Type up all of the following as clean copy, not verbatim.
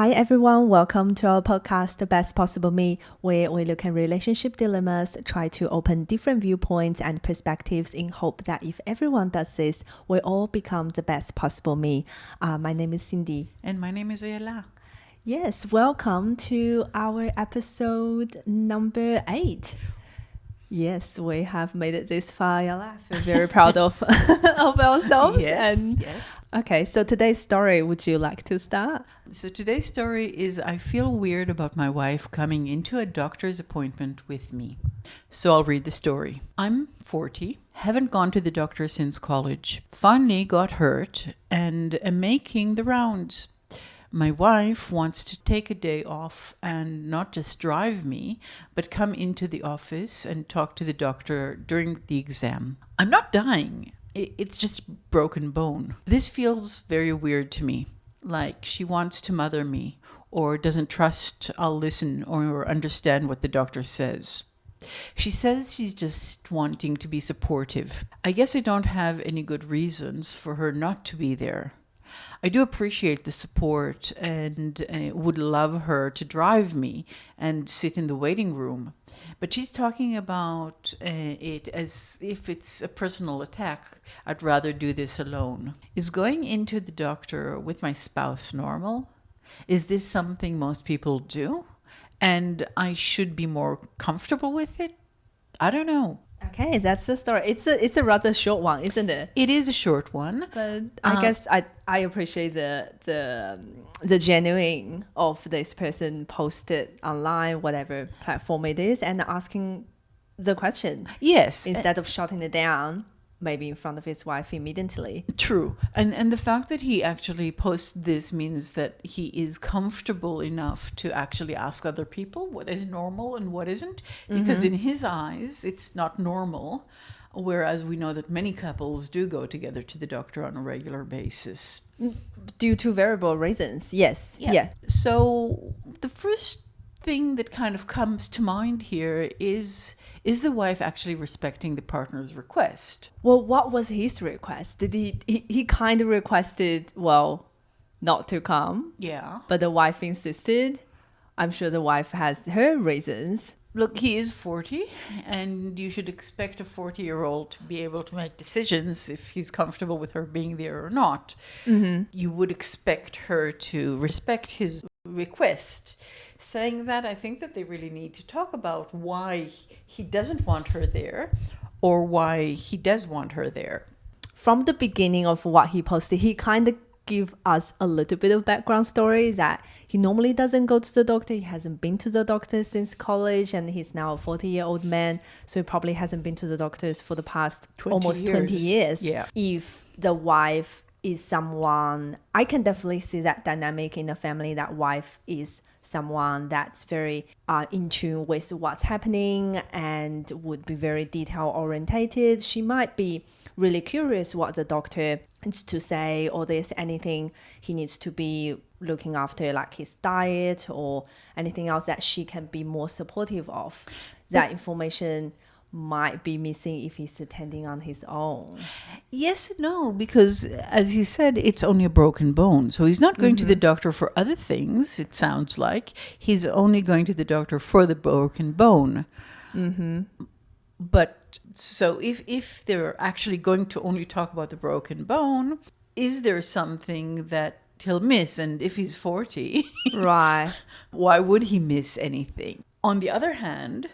Hi everyone, welcome to our podcast, The Best Possible Me, where we look at relationship dilemmas, try to open different viewpoints and perspectives in hope that if everyone does this, we all become the best possible me. My name is Cindy. And my name is Ayala. Yes, welcome to our episode number 8. Yes, we have made it this far. I feel very proud of ourselves. Yes. Okay, so today's story, would you like to start? So today's story is I feel weird about my wife coming into a doctor's appointment with me. So I'll read the story. I'm 40, haven't gone to the doctor since college, finally got hurt and am making the rounds. My wife wants to take a day off and not just drive me, but come into the office and talk to the doctor during the exam. I'm not dying. It's just broken bone. This feels very weird to me, like she wants to mother me or doesn't trust I'll listen or understand what the doctor says. She says she's just wanting to be supportive. I guess I don't have any good reasons for her not to be there. I do appreciate the support and would love her to drive me and sit in the waiting room. But she's talking about it as if it's a personal attack. I'd rather do this alone. Is going into the doctor with my spouse normal? Is this something most people do? And I should be more comfortable with it? I don't know. Okay, that's the story. It's a rather short one, isn't it? It is a short one. But I guess I appreciate the genuine of this person posted online, whatever platform it is, and asking the question. Yes. Instead of shutting it down, maybe in front of his wife immediately. True. And the fact that he actually posts this means that he is comfortable enough to actually ask other people what is normal and what isn't. Because in his eyes, it's not normal. Whereas we know that many couples do go together to the doctor on a regular basis. Due to variable reasons, yes. Yeah. So the first thing that kind of comes to mind here is the wife actually respecting the partner's request? Well, what was his request? Did he kind of requested, well, not to come? Yeah. But the wife insisted? I'm sure the wife has her reasons. Look, he is 40, and you should expect a 40-year-old to be able to make decisions if he's comfortable with her being there or not. You would expect her to respect his request. Saying that, I think that they really need to talk about why he doesn't want her there or why he does want her there. From the beginning of what he posted, he kind of give us a little bit of background story that he normally doesn't go to the doctor. He hasn't been to the doctor since college, and he's now a 40-year-old man, so he probably hasn't been to the doctors for the past almost 20 years. Yeah. If the wife is someone, I can definitely see that dynamic in a family, that wife is someone that's very in tune with what's happening and would be very detail orientated. She might be really curious what the doctor needs to say, or there's anything he needs to be looking after, like his diet or anything else that she can be more supportive of. That information might be missing if he's attending on his own. Yes and no, because as he said, it's only a broken bone. So he's not going to the doctor for other things, it sounds like. He's only going to the doctor for the broken bone. But so if they're actually going to only talk about the broken bone, is there something that he'll miss? And if he's 40, Right. why would he miss anything? On the other hand,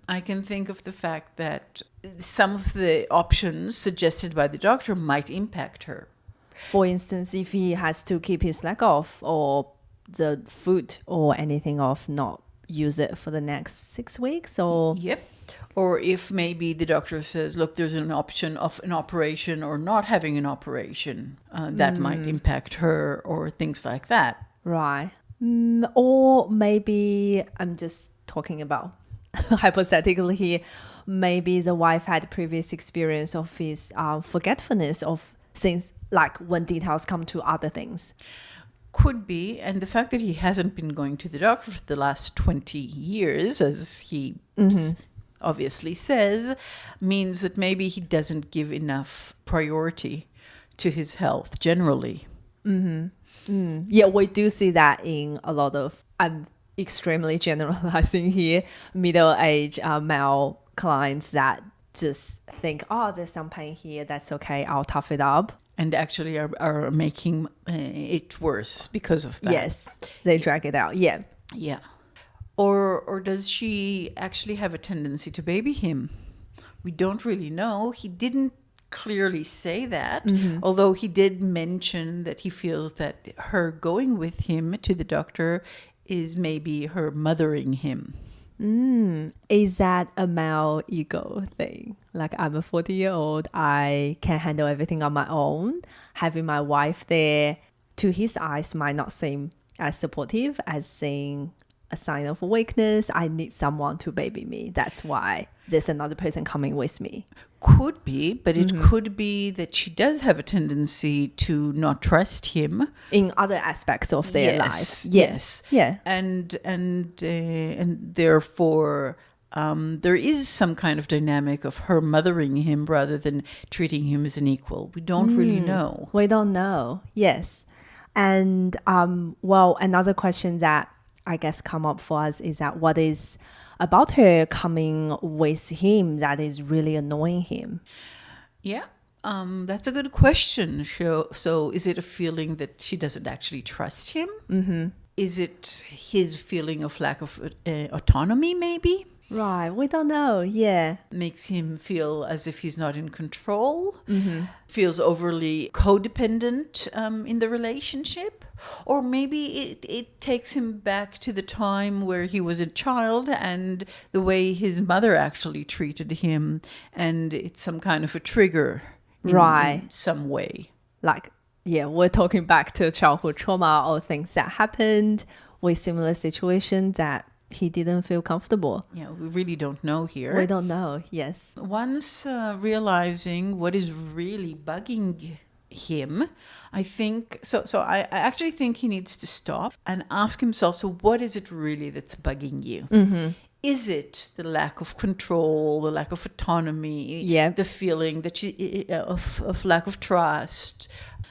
I can think of the fact that some of the options suggested by the doctor might impact her. For instance, if he has to keep his leg off or the foot or anything off, not use it for the next 6 weeks, or... Yep. Or if maybe the doctor says, look, there's an option of an operation or not having an operation, that might impact her, or things like that. Right. Or maybe, I'm just talking about hypothetically here, maybe the wife had previous experience of his forgetfulness of things, like when details come to other things. Could be. And the fact that he hasn't been going to the doctor for the last 20 years, as he obviously says, means that maybe he doesn't give enough priority to his health generally. Yeah, we do see that in a lot of, I'm extremely generalizing here, middle-aged male clients that just think, oh, there's some pain here, that's okay, I'll tough it up. And actually are making it worse because of that. Yes, they drag it out. Yeah. Yeah. Or does she actually have a tendency to baby him? We don't really know. He didn't clearly say that, although he did mention that he feels that her going with him to the doctor is maybe her mothering him. Is that a male ego thing? Like, I'm a 40-year-old, I can handle everything on my own. Having my wife there, to his eyes, might not seem as supportive as seeing a sign of weakness. I need someone to baby me. That's why there's another person coming with me. Could be, but it could be that she does have a tendency to not trust him In other aspects of their life. Yes. Yeah. And therefore there is some kind of dynamic of her mothering him rather than treating him as an equal. We don't really know. We don't know. Yes. And well, another question that I guess come up for us is that what is about her coming with him that is really annoying him? Yeah. That's a good question. So is it a feeling that she doesn't actually trust him? Mm-hmm. Is it his feeling of lack of autonomy, maybe? Right, we don't know. Yeah. Makes him feel as if he's not in control, feels overly codependent in the relationship. Or maybe it takes him back to the time where he was a child and the way his mother actually treated him, and it's some kind of a trigger in some way. Like, yeah, we're talking back to childhood trauma or things that happened with similar situations that he didn't feel comfortable. Yeah, we really don't know here. We don't know, yes. Once realizing what is really bugging him, I think I actually think he needs to stop and ask himself, so what is it really that's bugging you? Is it the lack of control, the lack of autonomy, the feeling that of lack of trust,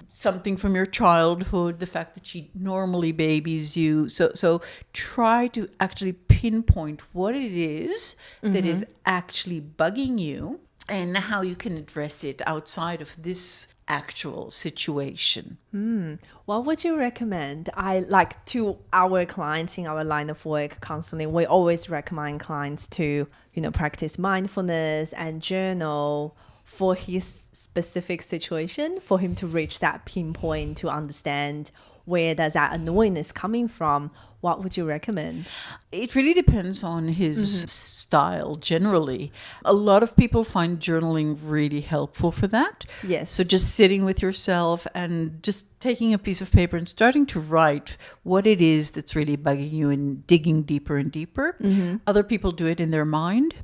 something from your childhood, the fact that she normally babies you? So try to actually pinpoint what it is that is actually bugging you and how you can address it outside of this actual situation. What would you recommend? I like to our clients in our line of work counseling, we always recommend clients to, practice mindfulness and journal for his specific situation, for him to reach that pinpoint to understand where does that annoyingness coming from. What would you recommend? It really depends on his style generally. A lot of people find journaling really helpful for that. Yes. So just sitting with yourself and just taking a piece of paper and starting to write what it is that's really bugging you and digging deeper and deeper. Other people do it in their mind.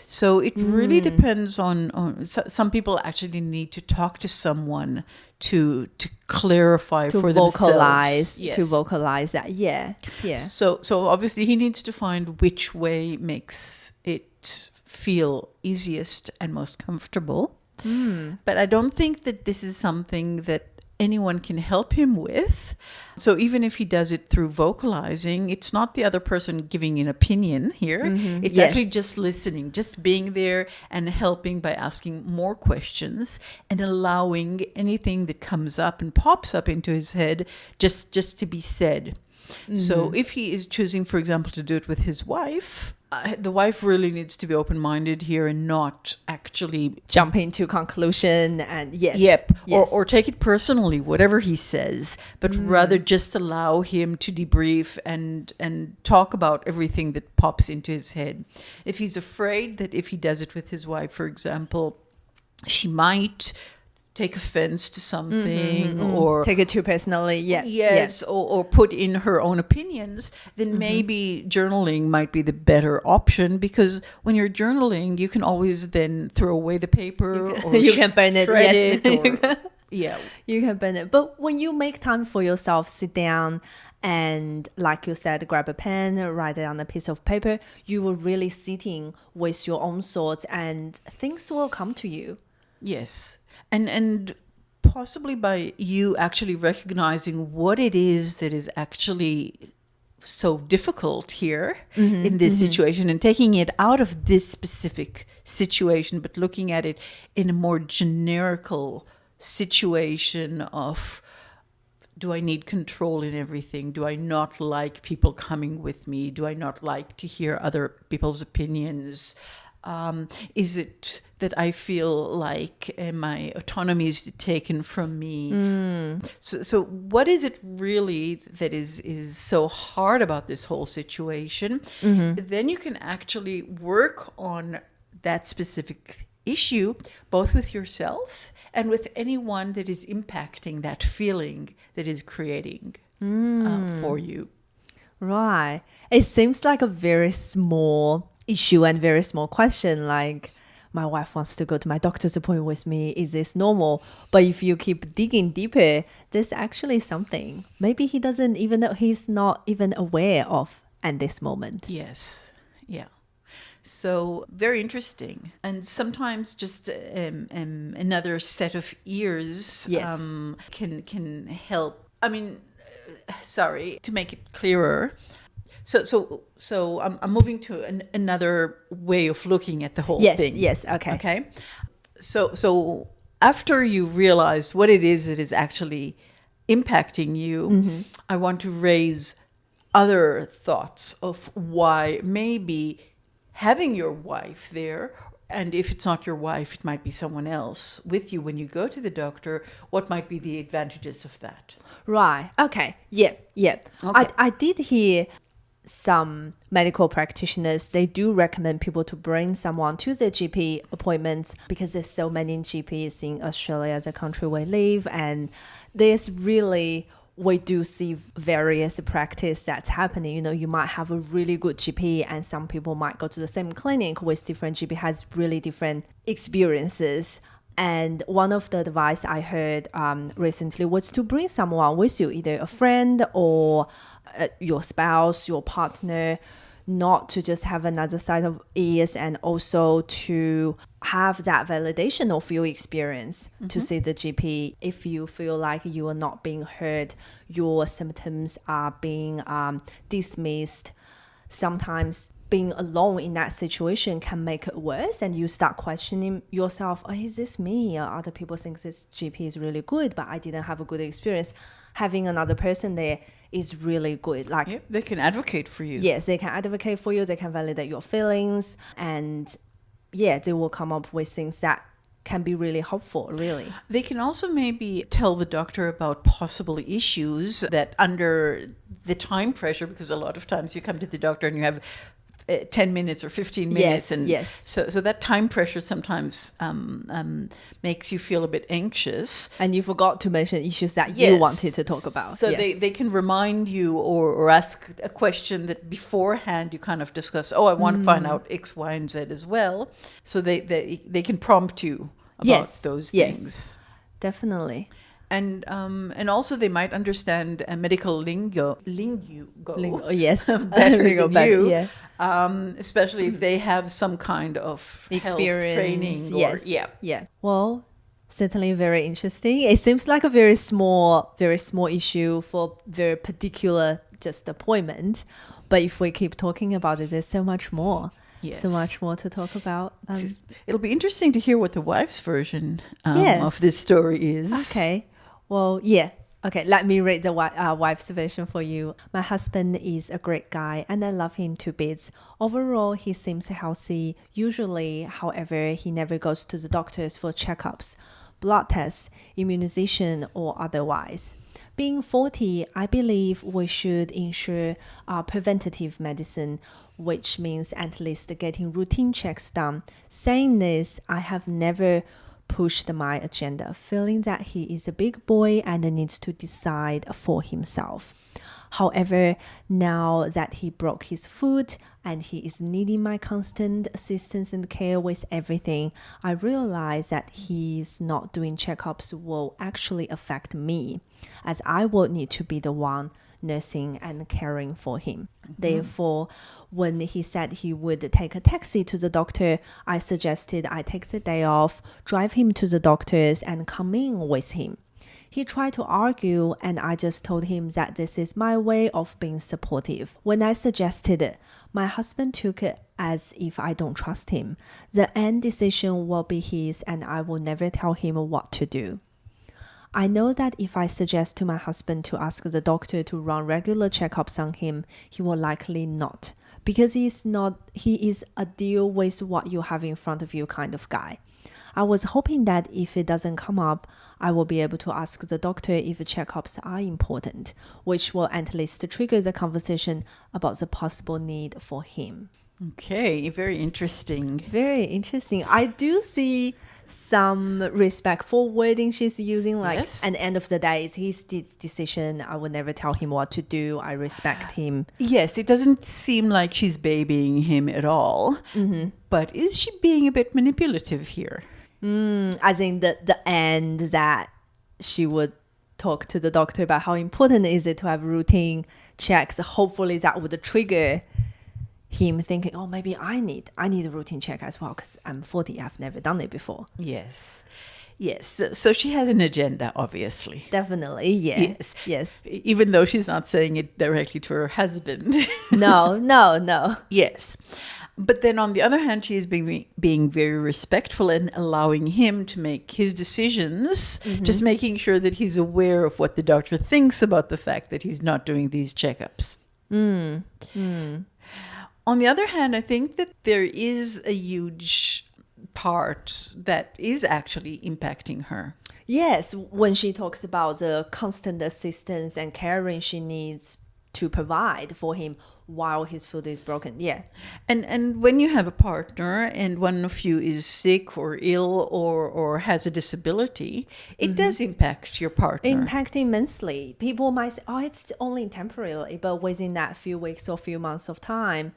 So it really depends on some people actually need to talk to someone to clarify for vocalize, themselves. Yes. to vocalize that. Yeah. So obviously he needs to find which way makes it feel easiest and most comfortable. But I don't think that this is something that anyone can help him with. So even if he does it through vocalizing, it's not the other person giving an opinion here. It's actually just listening, just being there and helping by asking more questions and allowing anything that comes up and pops up into his head just to be said. So if he is choosing, for example, to do it with his wife, the wife really needs to be open-minded here and not actually jump into conclusion and or take it personally, whatever he says, but rather just allow him to debrief and talk about everything that pops into his head. If he's afraid that if he does it with his wife, for example, she might take offense to something or take it too personally, or put in her own opinions, then maybe journaling might be the better option, because when you're journaling you can always then throw away the paper you can burn it, you can burn it. But when you make time for yourself, sit down and, like you said, grab a pen, write it on a piece of paper, you will really sitting with your own thoughts and things will come to you. Yes. And Possibly by you actually recognizing what it is that is actually so difficult here in this situation, and taking it out of this specific situation, but looking at it in a more generical situation of, do I need control in everything? Do I not like people coming with me? Do I not like to hear other people's opinions? Is it that I feel like my autonomy is taken from me? So what is it really that is so hard about this whole situation? Then you can actually work on that specific issue, both with yourself and with anyone that is impacting that feeling that is creating for you. Right. It seems like a very small issue and very small question, like my wife wants to go to my doctor's appointment with me. Is this normal? But if you keep digging deeper, there's actually something. Maybe he doesn't even know, he's not even aware of at this moment. Yes. Yeah. So very interesting. And sometimes just another set of ears Yes. can help. I mean, sorry, to make it clearer. So I'm moving to another way of looking at the whole thing. Yes, okay. Okay. So after you realize what it is that is actually impacting you, I want to raise other thoughts of why maybe having your wife there, and if it's not your wife, it might be someone else with you when you go to the doctor, what might be the advantages of that? Right. Okay. Yeah. Okay. I did hear some medical practitioners, they do recommend people to bring someone to their GP appointments because there's so many GPs in Australia, the country we live, and there's really, we do see various practice that's happening. You know, you might have a really good GP and some people might go to the same clinic with different GP, has really different experiences. And one of the advice I heard recently was to bring someone with you, either a friend or your spouse, your partner, not to just have another side of ears, and also to have that validation of your experience to see the GP. If you feel like you are not being heard, your symptoms are being dismissed, sometimes being alone in that situation can make it worse, and you start questioning yourself, oh, is this me? Or other people think this GP is really good, but I didn't have a good experience. Having another person there is really good. Like, They can advocate for you. yes, they can advocate for you, they can validate your feelings, and yeah, they will come up with things that can be really helpful, really. They can also maybe tell the doctor about possible issues that under the time pressure, because a lot of times you come to the doctor and you have 10 minutes or 15 minutes. Yes. So that time pressure sometimes makes you feel a bit anxious. And you forgot to mention issues that you wanted to talk about. So yes. they can remind you or ask a question that beforehand you kind of discuss, I want to find out X, Y, and Z as well. So they can prompt you about those things. Yes, definitely. And also they might understand medical lingo Yes, better lingo than you, yeah. Especially if they have some kind of Experience, health training. Yeah. Well, certainly very interesting. It seems like a very small issue for very particular just appointment, but if we keep talking about it, there's so much more. Yes. So much more to talk about. It'll be interesting to hear what the wife's version Yes. of this story is. Okay. Well, yeah. Okay, let me read the wife's version for you. My husband is a great guy and I love him to bits. Overall, he seems healthy. Usually, however, he never goes to the doctors for checkups, blood tests, immunization, or otherwise. Being 40, I believe we should ensure preventative medicine, which means at least getting routine checks done. Saying this, I have never pushed my agenda, feeling that he is a big boy and needs to decide for himself. However, now that he broke his foot and he is needing my constant assistance and care with everything, I realize that his not doing checkups will actually affect me, as I will need to be the one nursing and caring for him. Therefore, when he said he would take a taxi to the doctor, I suggested I take the day off, drive him to the doctor's and come in with him. He tried to argue, and I just told him that this is my way of being supportive. When I suggested it, my husband took it as if I don't trust him. The end decision will be his, and I will never tell him what to do. I know that if I suggest to my husband to ask the doctor to run regular checkups on him, he will likely not, because he is a deal with what you have in front of you kind of guy. I was hoping that if it doesn't come up, I will be able to ask the doctor if checkups are important, which will at least trigger the conversation about the possible need for him. Okay, very interesting. Very interesting. I do see some respectful wording she's using, like, Yes. at the end of the day, it's his decision. I will never tell him what to do. I respect him. Yes, it doesn't seem like she's babying him at all. But is she being a bit manipulative here? As in the end that she would talk to the doctor about how important is it to have routine checks. Hopefully that would trigger him thinking, oh, maybe I need a routine check as well, because I'm 40, I've never done it before. Yes. So she has an agenda, obviously. Definitely, yeah. Yes. Even though she's not saying it directly to her husband. No. Yes. But then on the other hand, she is being very respectful and allowing him to make his decisions, just making sure that he's aware of what the doctor thinks about the fact that he's not doing these checkups. On the other hand, I think that there is a huge part that is actually impacting her. Yes, when she talks about the constant assistance and caring she needs to provide for him while his foot is broken. Yeah. And when you have a partner and one of you is sick or ill or has a disability, it does impact your partner. Impact immensely. People might say, oh, it's only temporarily, but within that few weeks or few months of time,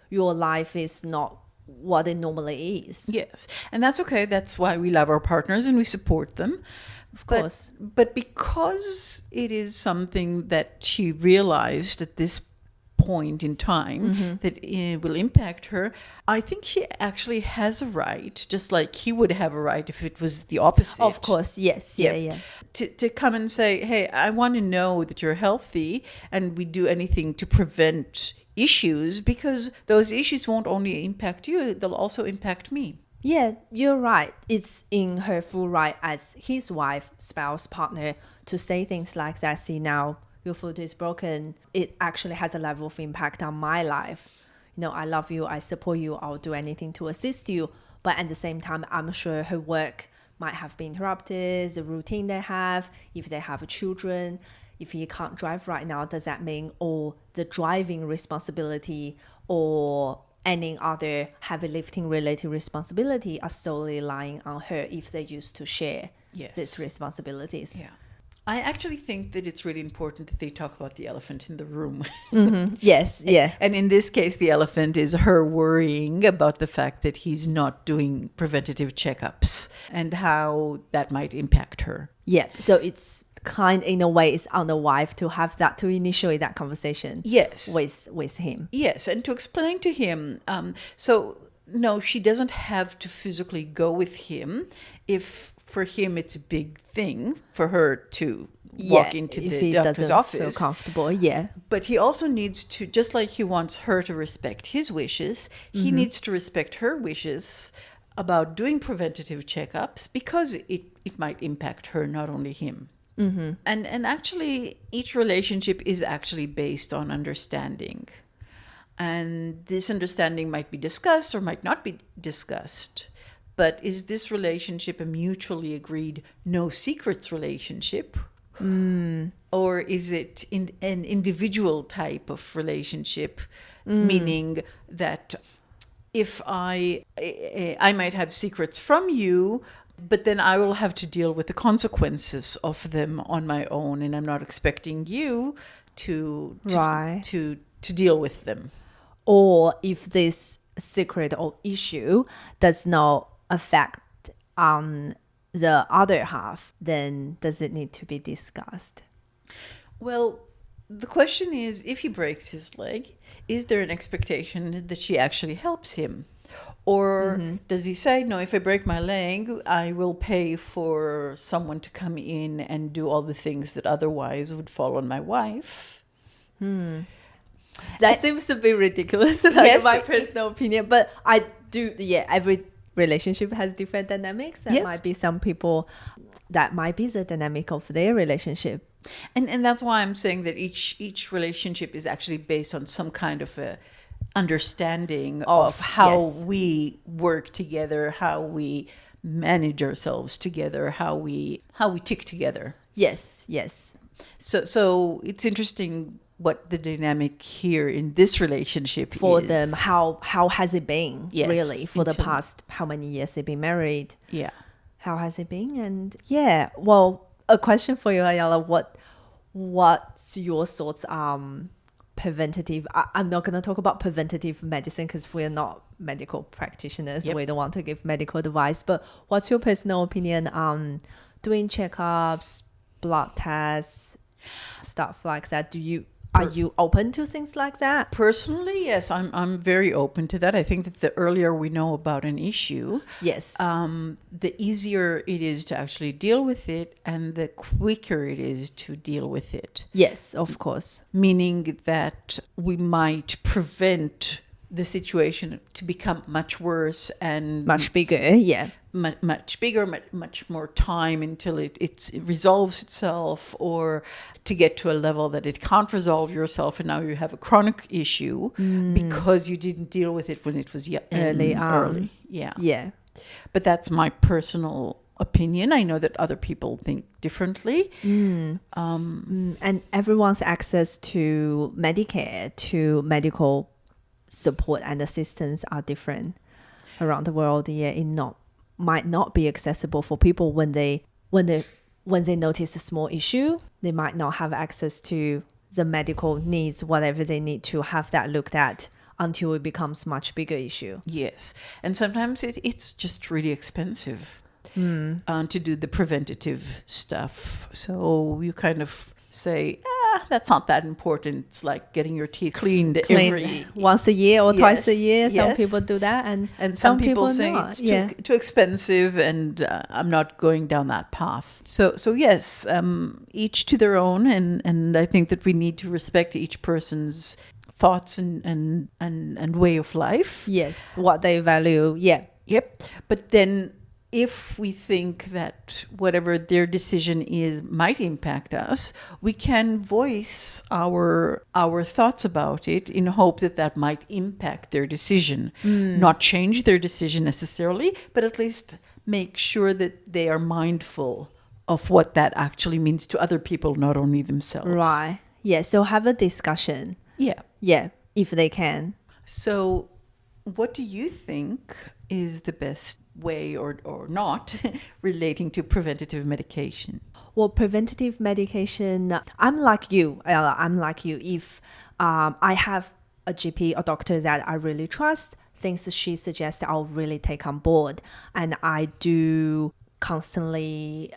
your life is not what it normally is. Yes. And that's okay. That's why we love our partners and we support them. Of course. But because it is something that she realized at this point in time that it will impact her, I think she actually has a right, just like he would have a right if it was the opposite. Of course, yes. Yeah. To come and say, hey, I want to know that you're healthy and we do anything to prevent issues, because those issues won't only impact you, they'll also impact me. Yeah, you're right. It's in her full right as his wife, spouse, partner to say things like that. See, now your foot is broken. It actually has a level of impact on my life. You know, I love you. I support you. I'll do anything to assist you. But at the same time, I'm sure her work might have been interrupted, the routine they have, if they have children. If he can't drive right now, does that mean all the driving responsibility or any other heavy lifting related responsibility are solely lying on her if they used to share these responsibilities? Yeah. I actually think that it's really important that they talk about the elephant in the room. Yes, yeah. And in this case, the elephant is her worrying about the fact that he's not doing preventative checkups and how that might impact her. Yeah, so it's kind in a way it's on the wife to have that, to initiate that conversation. Yes. With him. Yes, and to explain to him, so no, she doesn't have to physically go with him if for him it's a big thing for her to walk into the doctor's office. Feel comfortable, yeah. But he also needs to, just like he wants her to respect his wishes, he needs to respect her wishes about doing preventative checkups, because it might impact her, not only him. And actually, each relationship is actually based on understanding. And this understanding might be discussed or might not be discussed. But is this relationship a mutually agreed no secrets relationship? Or is it an individual type of relationship, meaning that if I might have secrets from you, but then I will have to deal with the consequences of them on my own, and I'm not expecting you to deal with them. Or if this secret or issue does not affect on the other half, then does it need to be discussed? Well, the question is, if he breaks his leg, is there an expectation that she actually helps him? Or does he say, no, if I break my leg, I will pay for someone to come in and do all the things that otherwise would fall on my wife? That seems to be ridiculous, like Yes. my personal opinion. But I do, every relationship has different dynamics. There Yes. might be some people that might be the dynamic of their relationship. And that's why I'm saying that each relationship is actually based on some kind of a understanding of how yes. we work together, how we manage ourselves together, how we tick together. Yes, yes. So it's interesting what the dynamic here in this relationship For is. them, how has it been, Yes, really, for the until- past, how many years they've been married? Yeah. How has it been? And well, a question for you, Ayala, what's your thoughts preventative? I'm not going to talk about preventative medicine because we're not medical practitioners. Yep. We don't want to give medical advice, but what's your personal opinion on doing checkups, blood tests, stuff like that? Are you open to things like that? Personally, yes, I'm very open to that. I think that the earlier we know about an issue, Yes. the easier it is to actually deal with it, and the quicker it is to deal with it. Yes, of course. Meaning that we might prevent the situation to become much worse and Much bigger, yeah. much bigger, much more time until it resolves itself, or to get to a level that it can't resolve yourself, and now you have a chronic issue because you didn't deal with it when it was early. Yeah. Yeah. But that's my personal opinion. I know that other people think differently. And everyone's access to Medicare, to medical support and assistance are different around the world. Yeah, it might not be accessible for people when they notice a small issue. They might not have access to the medical needs, whatever they need to have that looked at until it becomes much bigger issue. Yes. And sometimes it's just really expensive to do the preventative stuff. So you kind of say, that's not that important. It's like getting your teeth cleaned every once a year or twice a year. Some yes. people do that, and some people say not. it's too expensive, and I'm not going down that path. So yes, each to their own, and I think that we need to respect each person's thoughts and way of life. Yes, what they value. Yeah. Yep. But then, if we think that whatever their decision is might impact us, we can voice our thoughts about it in hope that might impact their decision. Not change their decision necessarily, but at least make sure that they are mindful of what that actually means to other people, not only themselves. Right. Yeah. So have a discussion. Yeah. Yeah, if they can. So what do you think is the best way or not relating to preventative medication? Well, preventative medication, I'm like you. If I have a GP, a doctor that I really trust, things that she suggests I'll really take on board. And I do constantly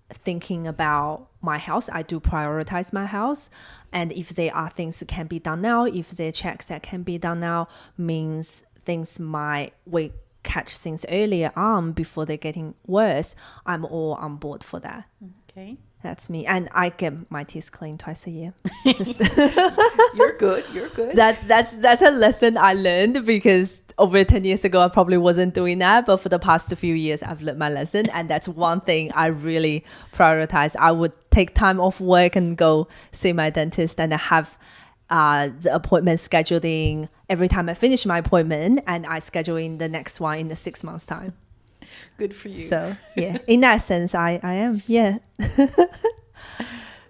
thinking about my health. I do prioritize my health. And if there are things that can be done now, if there are checks that can be done now, means we catch things earlier on before they're getting worse, I'm all on board for that. Okay. That's me. And I get my teeth cleaned twice a year. You're good. That's a lesson I learned, because over 10 years ago, I probably wasn't doing that. But for the past few years, I've learned my lesson. And that's one thing I really prioritize. I would take time off work and go see my dentist, and have the appointment scheduled in every time I finish my appointment, and I schedule in the next one in the 6 months time. Good for you. So yeah, in that sense, I am. Yeah.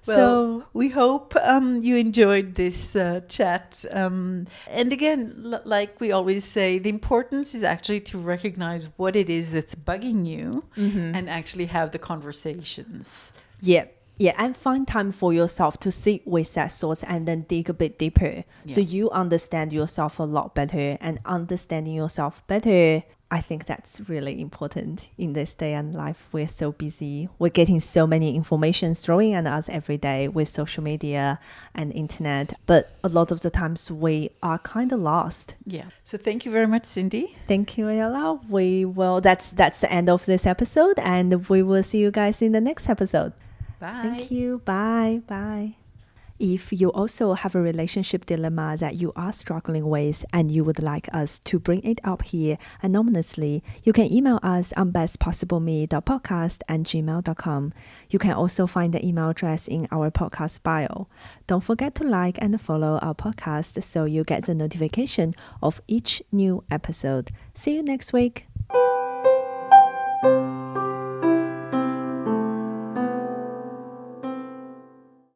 Well, we hope you enjoyed this chat. And again, like we always say, the importance is actually to recognize what it is that's bugging you and actually have the conversations. Yeah. Yeah, and find time for yourself to sit with that source and then dig a bit deeper. So you understand yourself a lot better, and understanding yourself better, I think that's really important in this day and life. We're so busy. We're getting so many information throwing at us every day with social media and internet. But a lot of the times we are kind of lost. Yeah. So thank you very much, Cindy. Thank you, Ayala. That's the end of this episode, and we will see you guys in the next episode. Bye. Thank you. Bye. Bye. If you also have a relationship dilemma that you are struggling with and you would like us to bring it up here anonymously, you can email us on bestpossibleme.podcast@gmail.com. You can also find the email address in our podcast bio. Don't forget to like and follow our podcast so you get the notification of each new episode. See you next week.